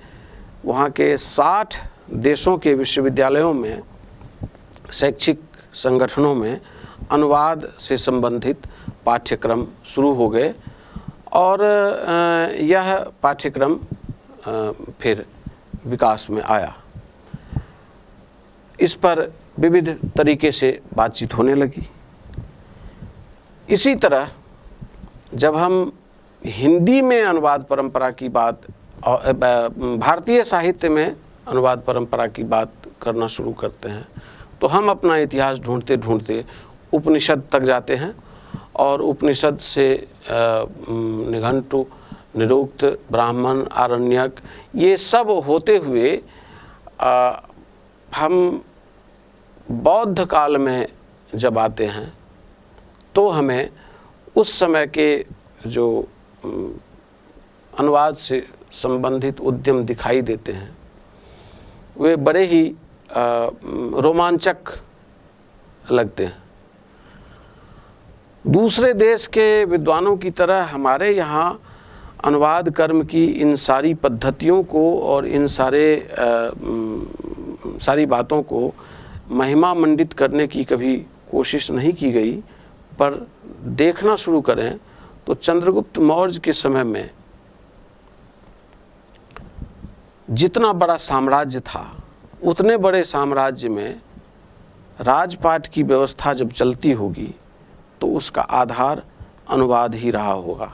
वहाँ के 60 देशों के विश्वविद्यालयों में शैक्षिक संगठनों में अनुवाद से संबंधित पाठ्यक्रम शुरू हो गए और यह पाठ्यक्रम फिर विकास में आया। इस पर विविध तरीके से बातचीत होने लगी। इसी तरह जब हम हिंदी में अनुवाद परंपरा की बात और भारतीय साहित्य में अनुवाद परंपरा की बात करना शुरू करते हैं तो हम अपना इतिहास ढूंढते ढूंढते उपनिषद तक जाते हैं और उपनिषद से निघंटु, निरुक्त, ब्राह्मण, आरण्यक, ये सब होते हुए हम बौद्ध काल में जब आते हैं तो हमें उस समय के जो अनुवाद से संबंधित उद्यम दिखाई देते हैं वे बड़े ही रोमांचक लगते हैं। दूसरे देश के विद्वानों की तरह हमारे यहाँ अनुवाद कर्म की इन सारी पद्धतियों को और इन सारी बातों को महिमा मंडित करने की कभी कोशिश नहीं की गई, पर देखना शुरू करें तो चंद्रगुप्त मौर्य के समय में जितना बड़ा साम्राज्य था उतने बड़े साम्राज्य में राजपाट की व्यवस्था जब चलती होगी तो उसका आधार अनुवाद ही रहा होगा।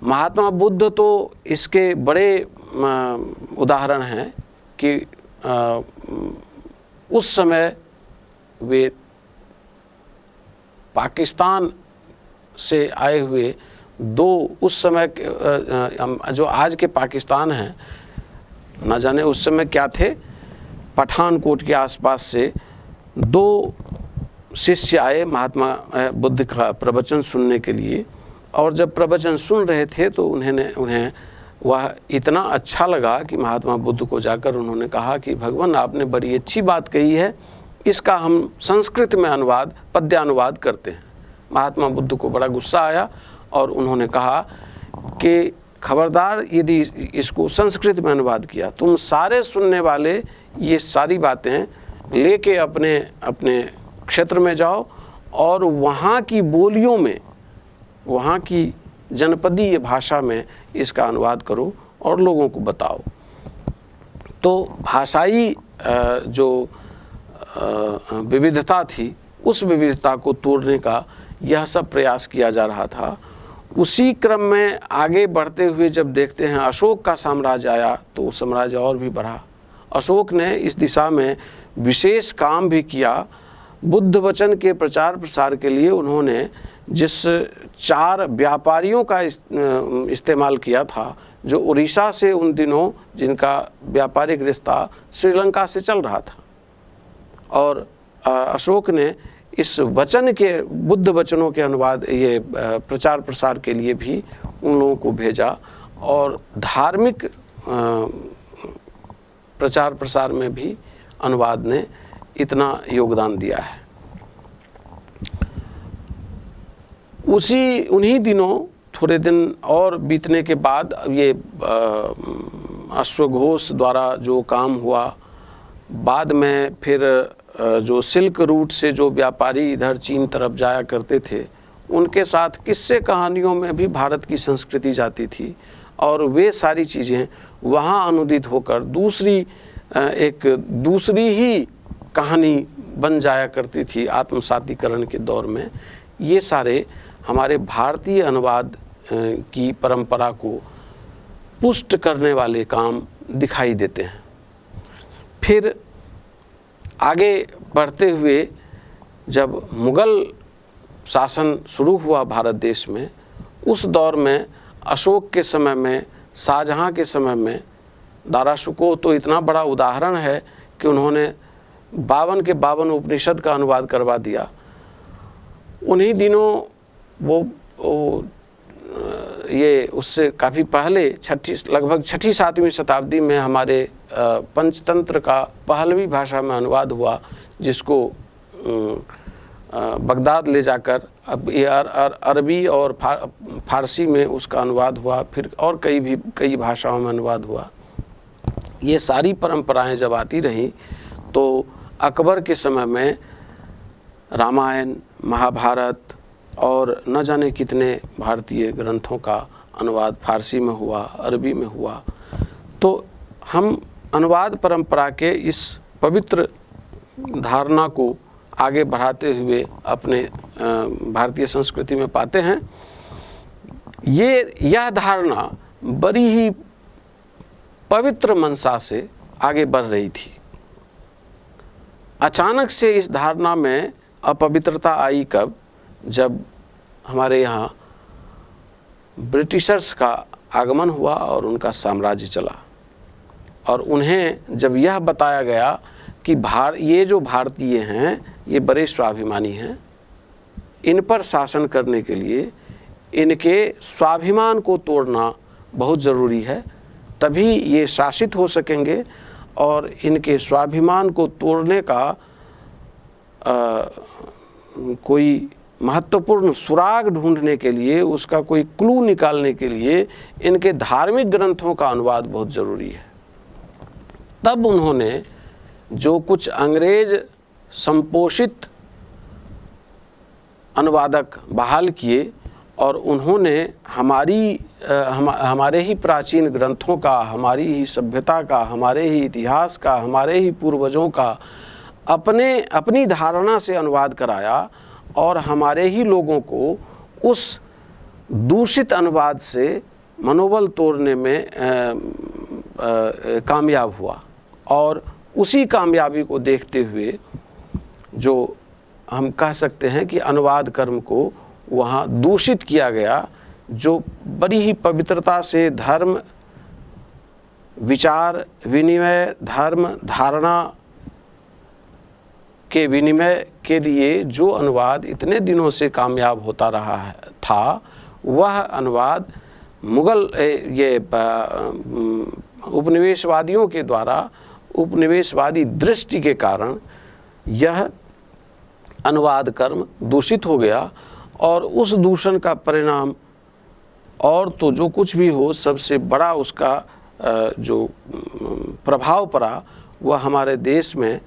महात्मा बुद्ध तो इसके बड़े उदाहरण हैं कि उस समय वे पाकिस्तान से आए हुए दो, उस समय जो आज के पाकिस्तान हैं, न जाने उस समय क्या थे, पठानकोट के आसपास से दो शिष्य आए महात्मा बुद्ध का प्रवचन सुनने के लिए। और जब प्रवचन सुन रहे थे तो उन्हें वह इतना अच्छा लगा कि महात्मा बुद्ध को जाकर उन्होंने कहा कि भगवान आपने बड़ी अच्छी बात कही है, इसका हम संस्कृत में अनुवाद, पद्यानुवाद करते हैं। महात्मा बुद्ध को बड़ा गुस्सा आया और उन्होंने कहा कि खबरदार, यदि इसको संस्कृत में अनुवाद किया, तुम सारे सुनने वाले ये सारी बातें लेके अपने क्षेत्र में जाओ और वहाँ की बोलियों में, वहाँ की जनपदीय भाषा में इसका अनुवाद करो और लोगों को बताओ। तो भाषाई जो विविधता थी, उस विविधता को तोड़ने का यह सब प्रयास किया जा रहा था। उसी क्रम में आगे बढ़ते हुए जब देखते हैं अशोक का साम्राज्य आया तो वो साम्राज्य और भी बढ़ा। अशोक ने इस दिशा में विशेष काम भी किया। बुद्ध वचन के प्रचार प्रसार के लिए उन्होंने जिस 4 व्यापारियों का इस्तेमाल किया था, जो उड़ीसा से उन दिनों जिनका व्यापारिक रिश्ता श्रीलंका से चल रहा था, और अशोक ने इस वचन के, बुद्ध वचनों के अनुवाद, ये प्रचार प्रसार के लिए भी उन लोगों को भेजा और धार्मिक प्रचार प्रसार में भी अनुवाद ने इतना योगदान दिया है। उन्हीं दिनों थोड़े दिन और बीतने के बाद ये अश्वघोष द्वारा जो काम हुआ, बाद में फिर जो सिल्क रूट से जो व्यापारी इधर चीन तरफ जाया करते थे, उनके साथ किस्से कहानियों में भी भारत की संस्कृति जाती थी और वे सारी चीज़ें वहाँ अनुदित होकर दूसरी ही कहानी बन जाया करती थी आत्मसातीकरण के दौर में। ये सारे हमारे भारतीय अनुवाद की परंपरा को पुष्ट करने वाले काम दिखाई देते हैं। फिर आगे बढ़ते हुए जब मुग़ल शासन शुरू हुआ भारत देश में, उस दौर में अशोक के समय में, शाहजहाँ के समय में, दारा शुको तो इतना बड़ा उदाहरण है कि उन्होंने 52 के 52 उपनिषद का अनुवाद करवा दिया। उन्हीं दिनों ये उससे काफ़ी पहले लगभग 6ठी-7वीं शताब्दी में हमारे पंचतंत्र का पहलवी भाषा में अनुवाद हुआ, जिसको बगदाद ले जाकर अब ये अरबी और फारसी में उसका अनुवाद हुआ, फिर और कई भाषाओं में अनुवाद हुआ। ये सारी परंपराएं जब आती रहीं तो अकबर के समय में रामायण, महाभारत और न जाने कितने भारतीय ग्रंथों का अनुवाद फारसी में हुआ, अरबी में हुआ। तो हम अनुवाद परंपरा के इस पवित्र धारणा को आगे बढ़ाते हुए अपने भारतीय संस्कृति में पाते हैं। यह धारणा बड़ी ही पवित्र मनसा से आगे बढ़ रही थी। अचानक से इस धारणा में अपवित्रता आई कब? जब हमारे यहाँ ब्रिटिशर्स का आगमन हुआ और उनका साम्राज्य चला, और उन्हें जब यह बताया गया कि ये जो भारतीय हैं ये बड़े स्वाभिमानी हैं, इन पर शासन करने के लिए इनके स्वाभिमान को तोड़ना बहुत ज़रूरी है, तभी ये शासित हो सकेंगे। और इनके स्वाभिमान को तोड़ने का कोई महत्वपूर्ण सुराग ढूंढने के लिए, उसका कोई क्लू निकालने के लिए इनके धार्मिक ग्रंथों का अनुवाद बहुत ज़रूरी है। तब उन्होंने जो कुछ अंग्रेज संपोषित अनुवादक बहाल किए और उन्होंने हमारे ही प्राचीन ग्रंथों का, हमारी ही सभ्यता का, हमारे ही इतिहास का, हमारे ही पूर्वजों का अपनी धारणा से अनुवाद कराया और हमारे ही लोगों को उस दूषित अनुवाद से मनोबल तोड़ने में कामयाब हुआ। और उसी कामयाबी को देखते हुए जो हम कह सकते हैं कि अनुवाद कर्म को वहाँ दूषित किया गया, जो बड़ी ही पवित्रता से धर्म, विचार विनिमय, धर्म धारणा के विनिमय के लिए जो अनुवाद इतने दिनों से कामयाब होता रहा था, वह अनुवाद मुगल उपनिवेशवादियों के द्वारा, उपनिवेशवादी दृष्टि के कारण यह अनुवाद कर्म दूषित हो गया। और उस दूषण का परिणाम, और तो जो कुछ भी हो, सबसे बड़ा उसका जो प्रभाव पड़ा वह हमारे देश में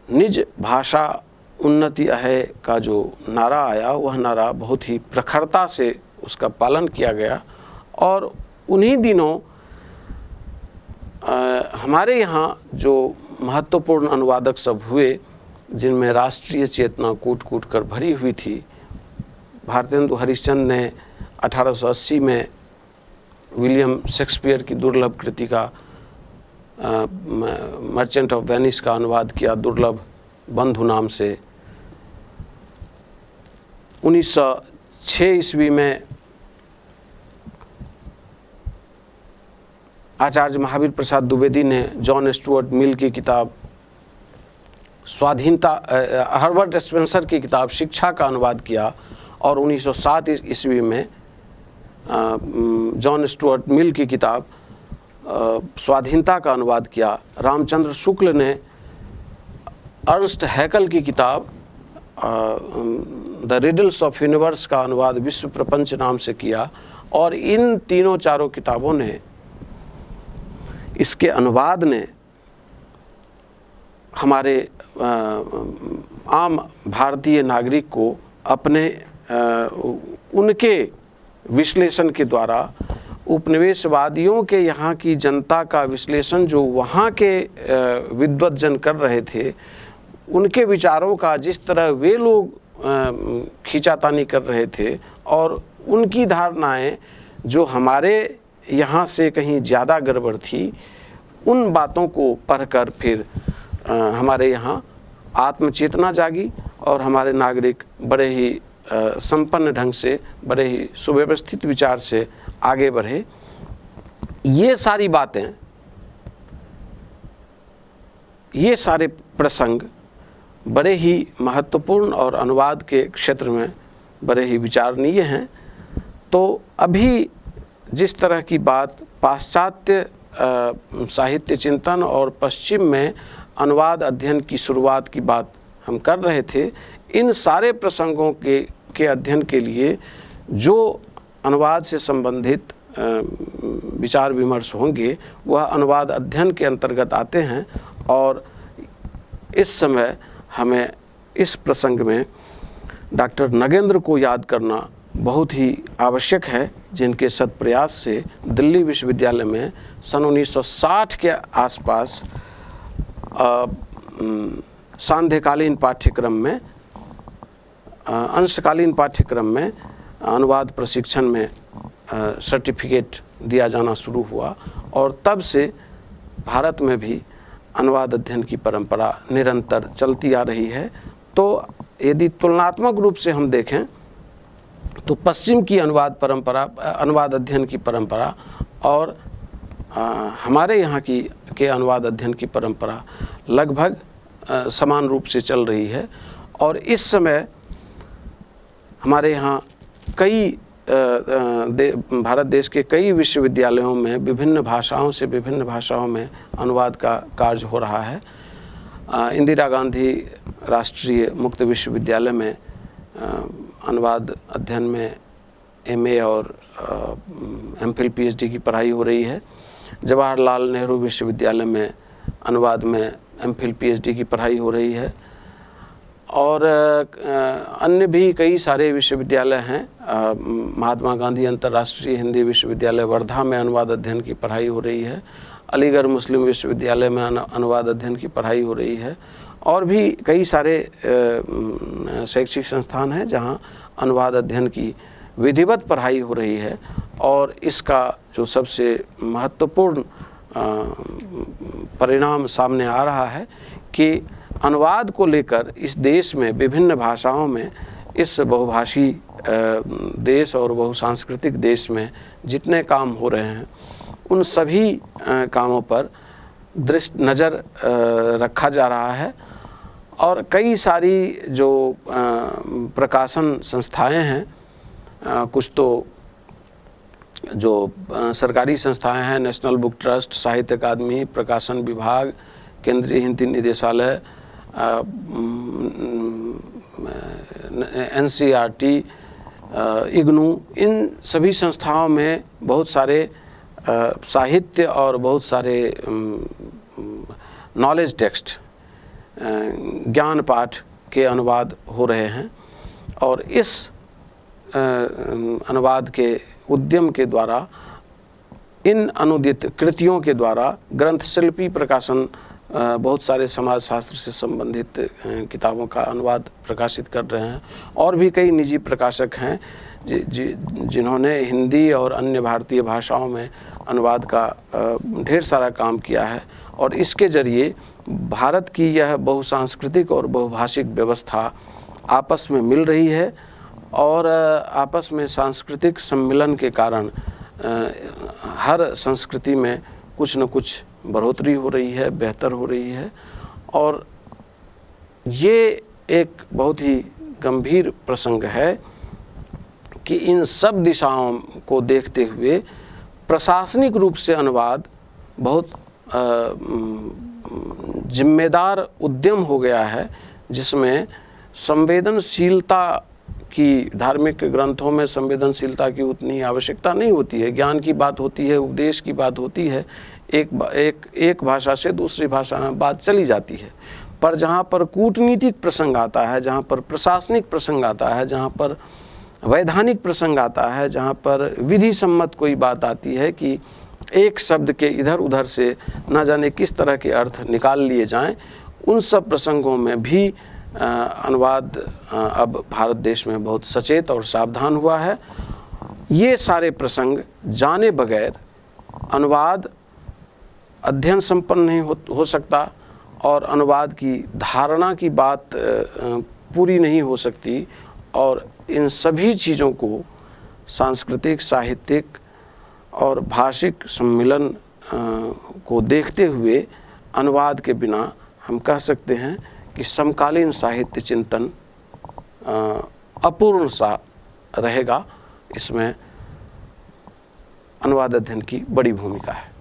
निज भाषा उन्नति अहे का जो नारा आया, वह नारा बहुत ही प्रखरता से उसका पालन किया गया। और उन्हीं दिनों हमारे यहाँ जो महत्वपूर्ण अनुवादक सब हुए, जिनमें राष्ट्रीय चेतना कूट कूट कर भरी हुई थी। भारतेंदु हरिश्चंद्र ने 1880 में विलियम शेक्सपियर की दुर्लभ कृति का मर्चेंट ऑफ वेनिस का अनुवाद किया दुर्लभ बंधु नाम से। 1906 ईस्वी में आचार्य महावीर प्रसाद द्विवेदी ने जॉन स्टुअर्ट मिल की किताब स्वाधीनता, हर्बर्ट स्पेंसर की किताब शिक्षा का अनुवाद किया। और 1907 ईस्वी में जॉन स्टुअर्ट मिल की किताब स्वाधीनता का अनुवाद किया। रामचंद्र शुक्ल ने अर्नस्ट हैकल की किताब द रिडल्स ऑफ यूनिवर्स का अनुवाद विश्व प्रपंच नाम से किया। और इन तीनों चारों किताबों ने, इसके अनुवाद ने हमारे आम भारतीय नागरिक को अपने उनके विश्लेषण के द्वारा, उपनिवेशवादियों के यहाँ की जनता का विश्लेषण जो वहाँ के विद्वज्जन कर रहे थे, उनके विचारों का जिस तरह वे लोग खींचातानी कर रहे थे, और उनकी धारणाएं जो हमारे यहाँ से कहीं ज़्यादा गड़बड़ थी, उन बातों को पढ़कर फिर हमारे यहाँ आत्मचेतना जागी और हमारे नागरिक बड़े ही संपन्न ढंग से, बड़े ही सुव्यवस्थित विचार से आगे बढ़े। ये सारी बातें, ये सारे प्रसंग बड़े ही महत्वपूर्ण और अनुवाद के क्षेत्र में बड़े ही विचारणीय हैं। तो अभी जिस तरह की बात पाश्चात्य साहित्य चिंतन और पश्चिम में अनुवाद अध्ययन की शुरुआत की बात हम कर रहे थे, इन सारे प्रसंगों के अध्ययन के लिए जो अनुवाद से संबंधित विचार विमर्श होंगे वह अनुवाद अध्ययन के अंतर्गत आते हैं। और इस समय हमें इस प्रसंग में डॉक्टर नगेंद्र को याद करना बहुत ही आवश्यक है, जिनके सत्प्रयास से दिल्ली विश्वविद्यालय में सन 1960 के आसपास सांध्यकालीन पाठ्यक्रम में, अंशकालीन पाठ्यक्रम में अनुवाद प्रशिक्षण में सर्टिफिकेट दिया जाना शुरू हुआ और तब से भारत में भी अनुवाद अध्ययन की परंपरा निरंतर चलती आ रही है। तो यदि तुलनात्मक रूप से हम देखें तो पश्चिम की अनुवाद अध्ययन की परंपरा और हमारे यहाँ के अनुवाद अध्ययन की परंपरा लगभग समान रूप से चल रही है। और इस समय हमारे यहाँ कई भारत देश के कई विश्वविद्यालयों में विभिन्न भाषाओं से विभिन्न भाषाओं में अनुवाद का कार्य हो रहा है। इंदिरा गांधी राष्ट्रीय मुक्त विश्वविद्यालय में अनुवाद अध्ययन में एमए और एमफिल पीएचडी की पढ़ाई हो रही है। जवाहरलाल नेहरू विश्वविद्यालय में अनुवाद में एमफिल पीएचडी की पढ़ाई हो रही है और अन्य भी कई सारे विश्वविद्यालय हैं। महात्मा गांधी अंतर्राष्ट्रीय हिंदी विश्वविद्यालय वर्धा में अनुवाद अध्ययन की पढ़ाई हो रही है। अलीगढ़ मुस्लिम विश्वविद्यालय में अनुवाद अध्ययन की पढ़ाई हो रही है और भी कई सारे शैक्षिक संस्थान हैं जहां अनुवाद अध्ययन की विधिवत पढ़ाई हो रही है। और इसका जो सबसे महत्वपूर्ण परिणाम सामने आ रहा है कि अनुवाद को लेकर इस देश में विभिन्न भाषाओं में, इस बहुभाषी देश और बहुसांस्कृतिक देश में जितने काम हो रहे हैं उन सभी कामों पर नज़र रखा जा रहा है। और कई सारी जो प्रकाशन संस्थाएं हैं, कुछ तो जो सरकारी संस्थाएं हैं, नेशनल बुक ट्रस्ट, साहित्य अकादमी, प्रकाशन विभाग, केंद्रीय हिंदी निदेशालय, एनसीईआरटी, इग्नू, इन सभी संस्थाओं में बहुत सारे साहित्य और बहुत सारे नॉलेज टेक्स्ट, ज्ञान पाठ के अनुवाद हो रहे हैं। और इस अनुवाद के उद्यम के द्वारा, इन अनुदित कृतियों के द्वारा ग्रंथ शिल्पी प्रकाशन बहुत सारे समाज शास्त्र से संबंधित किताबों का अनुवाद प्रकाशित कर रहे हैं। और भी कई निजी प्रकाशक हैं जिन्होंने हिंदी और अन्य भारतीय भाषाओं में अनुवाद का ढेर सारा काम किया है। और इसके ज़रिए भारत की यह बहुसांस्कृतिक और बहुभाषिक व्यवस्था आपस में मिल रही है और आपस में सांस्कृतिक सम्मिलन के कारण हर संस्कृति में कुछ न कुछ बढ़ोतरी हो रही है, बेहतर हो रही है। और ये एक बहुत ही गंभीर प्रसंग है कि इन सब दिशाओं को देखते हुए प्रशासनिक रूप से अनुवाद बहुत जिम्मेदार उद्यम हो गया है, जिसमें संवेदनशीलता की, धार्मिक ग्रंथों में संवेदनशीलता की उतनी आवश्यकता नहीं होती है। ज्ञान की बात होती है, उपदेश की बात होती है, एक भाषा से दूसरी भाषा में बात चली जाती है। पर जहाँ पर कूटनीतिक प्रसंग आता है, जहाँ पर प्रशासनिक प्रसंग आता है, जहाँ पर वैधानिक प्रसंग आता है, जहाँ पर विधि सम्मत कोई बात आती है कि एक शब्द के इधर उधर से न जाने किस तरह के अर्थ निकाल लिए जाएं, उन सब प्रसंगों में भी अनुवाद अब भारत देश में बहुत सचेत और सावधान हुआ है। ये सारे प्रसंग जाने बगैर अनुवाद अध्ययन संपन्न नहीं हो सकता और अनुवाद की धारणा की बात पूरी नहीं हो सकती। और इन सभी चीज़ों को सांस्कृतिक, साहित्यिक और भाषिक सम्मिलन को देखते हुए अनुवाद के बिना हम कह सकते हैं कि समकालीन साहित्य चिंतन अपूर्ण सा रहेगा। इसमें अनुवाद अध्ययन की बड़ी भूमिका है।